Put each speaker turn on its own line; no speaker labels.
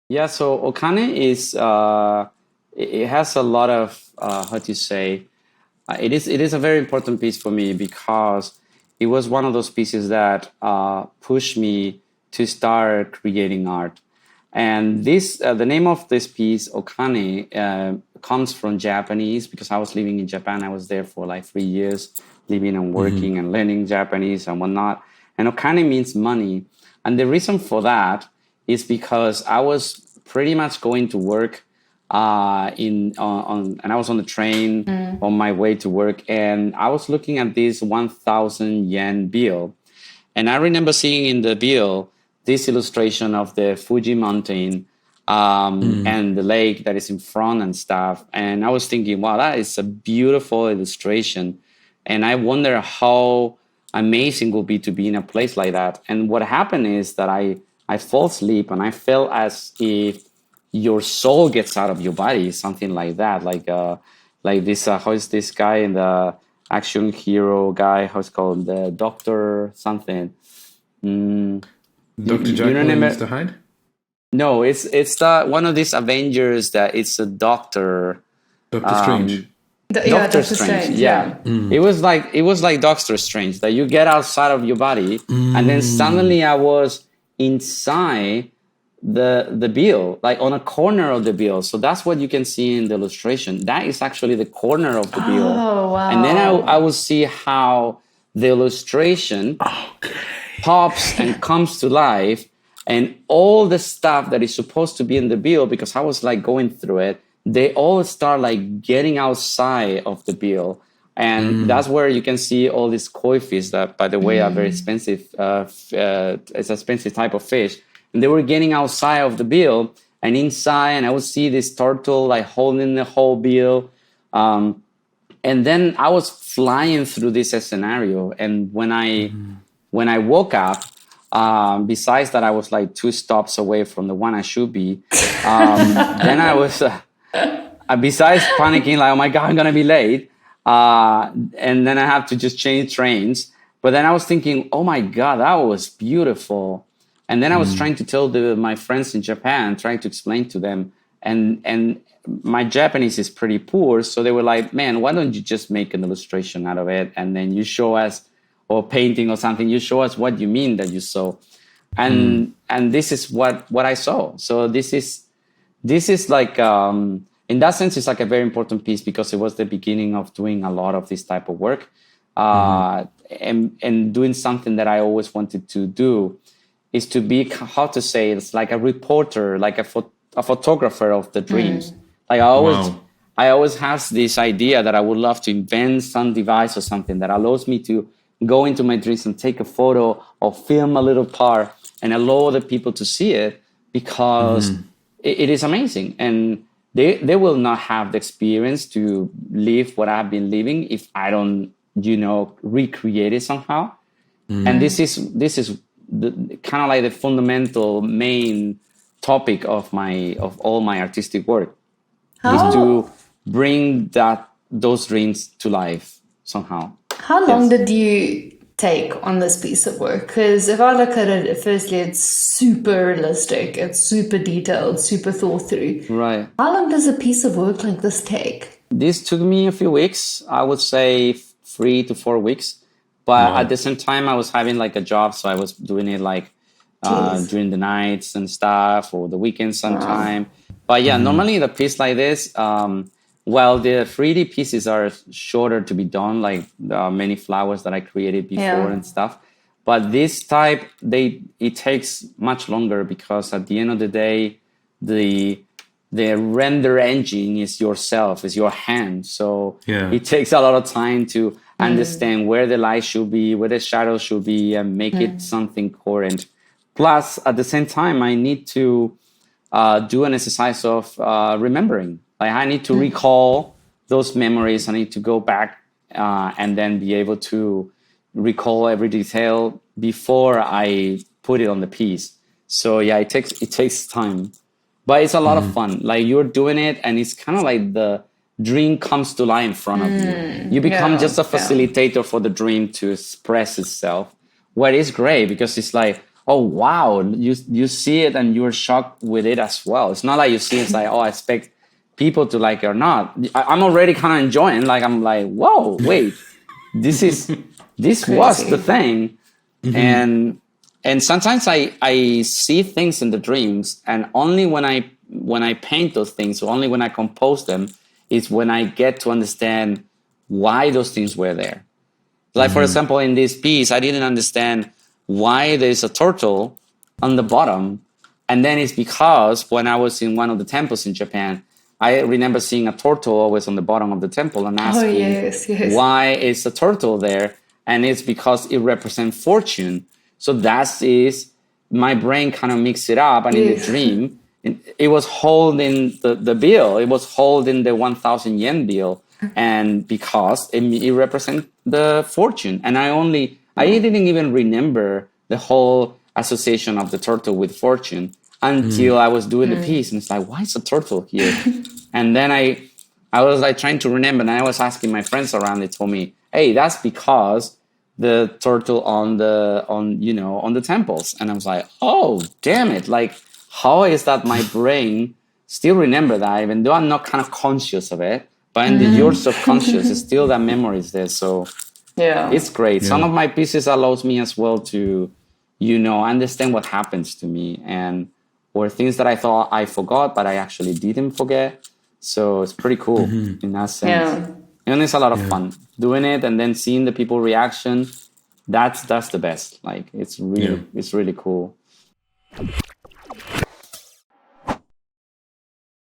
Yeah, so Okane is it has a lot of how to say it is a very important piece for me because it was one of those pieces that pushed me to start creating art. And this the name of this piece Okane comes from Japanese because I was living in Japan. I was there for like 3 years, living and working and learning Japanese and whatnot. And Okane means money, and the reason for that is because I was pretty much going to work in on and I was on the train on my way to work, and I was looking at this 1,000 yen bill, and I remember seeing in the bill this illustration of the Fuji mountain and the lake that is in front and stuff, and I was thinking, wow, that is a beautiful illustration, and I wonder how amazing it would be to be in a place like that. And what happened is that I fall asleep and I felt as if your soul gets out of your body, something like that. Like this, how is this guy in the action hero guy? How's called the Doctor something? Mm,
Dr.
you
Jekyll and
remember?
Mr. Hyde?
No, it's the one of these Avengers that it's a doctor.
Doctor Strange.
Um,
Yeah,
Doctor
Doctor
Strange,
Strange.
yeah.
Yeah.
It was like Doctor Strange that you get outside of your body, and then suddenly I was inside the bill, like on a corner of the bill. So that's what you can see in the illustration. That is actually the corner of the bill.
Oh
And then I,
wow.
I will see how the illustration pops and comes to life, and all the stuff that is supposed to be in the bill, because I was like going through it, they all start like getting outside of the bill. And that's where you can see all these koi fish that, by the way, are very expensive. It's an expensive type of fish. And they were getting outside of the bill and inside, and I would see this turtle like holding the whole bill. And then I was flying through this scenario. And when I woke up, besides that I was like two stops away from the one I should be, then I was besides panicking like, oh my god, I'm gonna be late, and then I have to just change trains. But then I was thinking, oh my god, that was beautiful. And then I was trying to tell my friends in Japan, trying to explain to them, and my Japanese is pretty poor, so they were like, man, why don't you just make an illustration out of it, and then you show us, or painting or something, you show us what you mean that you saw. And this is what I saw. So this is like, in that sense, it's like a very important piece because it was the beginning of doing a lot of this type of work, and doing something that I always wanted to do is to be, how to say, it's like a reporter, like a photographer of the dreams. Like
Wow.
I always have this idea that I would love to invent some device or something that allows me to go into my dreams and take a photo or film a little part and allow other people to see it, because it is amazing. And they will not have the experience to live what I've been living if I don't, recreate it somehow. And this is the kind of like the fundamental main topic of all my artistic work, is
How
to bring those dreams to life somehow.
how long
Yes.
did you take on this piece of work? Because if I look at it, firstly, it's super realistic, it's super detailed, super thought through.
Right.
How long does a piece of work like this take?
This took me a few weeks. I would say 3 to 4 weeks. But
Wow.
at the same time, I was having like a job, so I was doing it like
Jeez.
during the nights and stuff, or the weekends sometime. But yeah, normally the piece like this, well, the 3D pieces are shorter to be done, like many flowers that I created before
Yeah.
and stuff. But this type, it takes much longer because at the end of the day, the the render engine is yourself, is your hand. So
Yeah.
it takes a lot of time to understand where the light should be, where the shadow should be, and make it something coherent. Plus, at the same time, I need to do an exercise of remembering. Like I need to recall those memories. I need to go back and then be able to recall every detail before I put it on the piece. So yeah, it takes time, but it's a lot of fun. Like you're doing it, and it's kind of like the dream comes to life in front of you. You become
Yeah,
just a
yeah.
facilitator for the dream to express itself. What is great because it's like, oh wow, you see it and you're shocked with it as well. It's not like you see it's like, oh, I expect people to like it or not. I'm already kind of enjoying, like I'm like, whoa, wait, this was the thing. And sometimes I see things in the dreams, and only when I paint those things, or only when I compose them, is when I get to understand why those things were there. Like, for example, in this piece, I didn't understand why there's a turtle on the bottom. And then it's because when I was in one of the temples in Japan, I remember seeing a turtle always on the bottom of the temple and asking, why is a turtle there? And it's because it represents fortune. So that is, my brain kind of mixed it up. And in the dream, it was holding the bill. It was holding the 1,000 yen bill. And because it represents the fortune. And I didn't even remember the whole association of the turtle with fortune until I was doing the piece. And it's like, why is a turtle here? And then I was like trying to remember, and I was asking my friends around. They told me, hey, that's because the turtle on the temples. And I was like, oh, damn it. Like, how is that my brain still remember that, even though I'm not kind of conscious of it? But in your subconscious, it's still that memory is there. So it's great. Some of my pieces allows me as well to, understand what happens to me, or things that I thought I forgot, but I actually didn't forget. So it's pretty cool in that sense.
Yeah.
And it's a lot of fun doing it, and then seeing the people reaction. That's the best. Like, it's really cool.